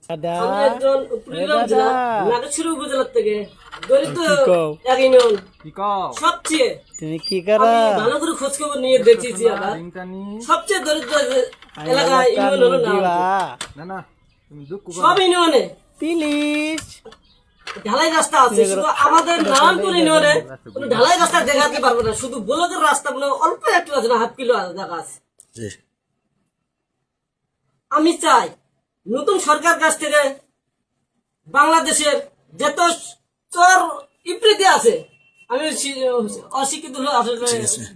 দাদা আমি একজন কুড়িগ্রাম জেলা নাগেশ্বরী উপজেলা থেকে দরিদ্র এক ইউনিয়ন সবচেয়ে তুমি কি করো? আমি ভালো করে খোঁজ খবর নিয়ে দেখেছি আবার সবচেয়ে দরিদ্র এলাকা ইউনিয়ন হলো না সব ইউনিয়নে প্লিজ ঢালাই রাস্তা আছে, শুধু আমাদের নারায়ণপুর ইউনিয়নে কোনো ঢালাই রাস্তা দেখাতে পারবো না, শুধু ব্লকের রাস্তা মানে অল্প একটু আছে না, 1/2 কিলো জায়গা আছে। আমি চাই নতুন সরকার কাছ থেকে বাংলাদেশের যত চর ইপ্রিতি আছে, আমি অশিক্ষিত হলে আসলে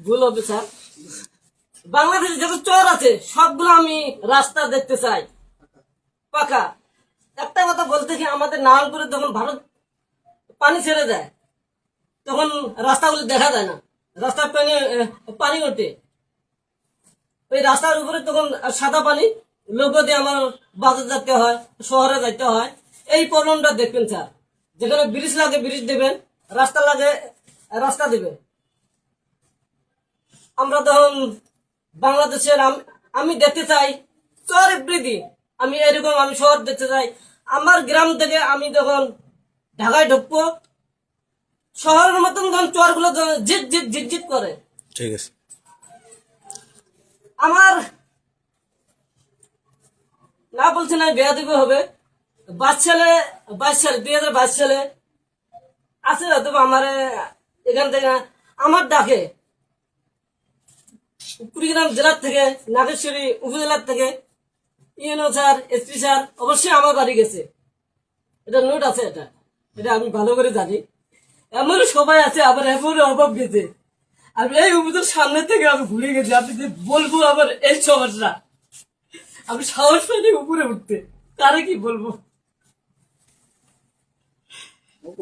ভুল হবে স্যার, বাংলাদেশে যত চর আছে সবগুলো আমি রাস্তা দেখতে চাই পাকা। একটা কথা বলতে কি, আমাদের নারায়ণপুরে যখন ভারত পানি ছেড়ে দেয় তখন রাস্তাগুলো দেখা যায় না, রাস্তার পানি ওঠে, ওই রাস্তার উপরে তখন সাদা পানি, লোক দিয়ে আমার বাজার যেতে হয়, শহরে যাইতে হয়। এই প্রবলেমটা দেখবেন স্যার, যেখানে ব্রিজ লাগে ব্রিজ দেবেন, রাস্তা লাগে রাস্তা দেবেন। আমরা তখন বাংলাদেশের আমি দেখতে চাই চর বৃদ্ধি, আমি এরকম আমি শহর দেখতে চাই। আমার গ্রাম থেকে আমি যখন ঢাকায় ঢুকবো, শহরের মতন যখন চরগুলো জিট জিট জিট জিট করে, ঠিক আছে। আমার না বলছে না বিয়া দিবে হবে, 22 সালে আছে, হয়তো আমার এখান থেকে আমার ডাকে কুড়িগ্রাম জেলার থেকে, নাগেশ্বরী উপজেলার থেকে ইউনো স্যার, এসপি স্যার অবশ্যই আমার বাড়ি গেছে, এটা নোট আছে, এটা আমি ভালো করে জানি। এমন সবাই আছে, আবার এমন অভাব গেছে, আমি এই উপজেলার সামনে থেকে আমি ঘুরে গেছি, আপনি যে বলবো আবার এই সমস্যা, আমি সাহস পাইনি উপরে উঠতে, তারে কি বলবো?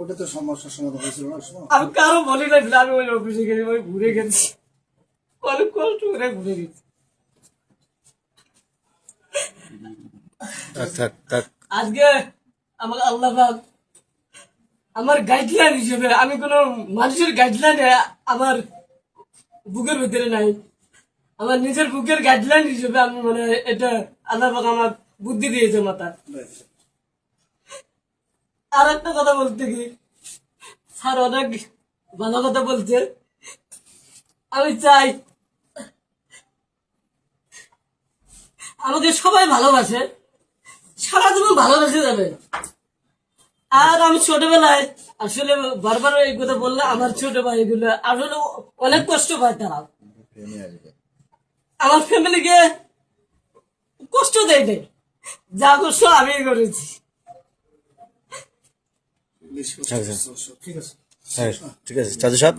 ওটা তো সমস্যার সমাধান হয়েছিল না, আমি কারো বলি না, আমি ওই অফিসে গেছি, ওই ঘুরে গেছি, অনেক কষ্ট করে ঘুরে গেছি। আজকে আমার আল্লাহ আমার গাইডলাইন হিসেবে, আমি কোন মানুষের গাইডলাইন আমার বুকের ভিতরে নাই, আমার নিজের বুকের গাইডলাইন হিসেবে আমি মানে এটা আল্লাহ আমার বুদ্ধি দিয়েছে মাথা। আর একটা কথা বলতে কি, স্যার অনেক ভালো কথা বলছে, আমি চাই আমাকে সবাই ভালোবাসে, সারা জীবন ভালোবাসে যাবে। আর আমি ছোটবেলায় আসলে বারবার এই কথা বললে, আমার ছোট ভাই এগুলো আসলে অনেক কষ্ট পায়, তারা আমার ফ্যামিলিকে কষ্ট দেয়, যা কষ্ট আমি করেছি। ঠিক আছে, ঠিক আছে চাচা সাহেব।